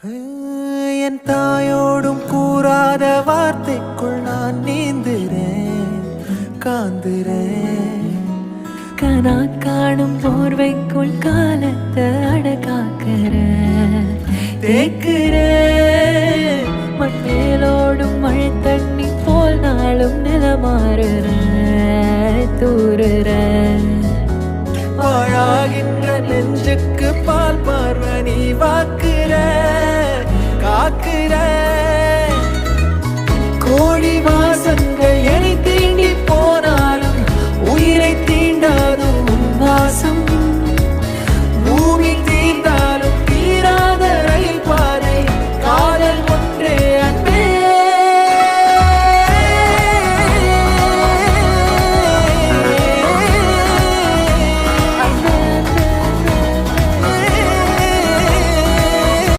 என் தாயோடும் கூறாத வார்த்தைக்குள் நான் நீந்துறேன் காந்துறேன். கனா காணும் போர்வைக்குள் காலத்தை அடக்காக்கிற தேக்குறேன் மண்ணேலோடும் மழை தண்ணி போல் நாளும் நிலமாறுற தூறுற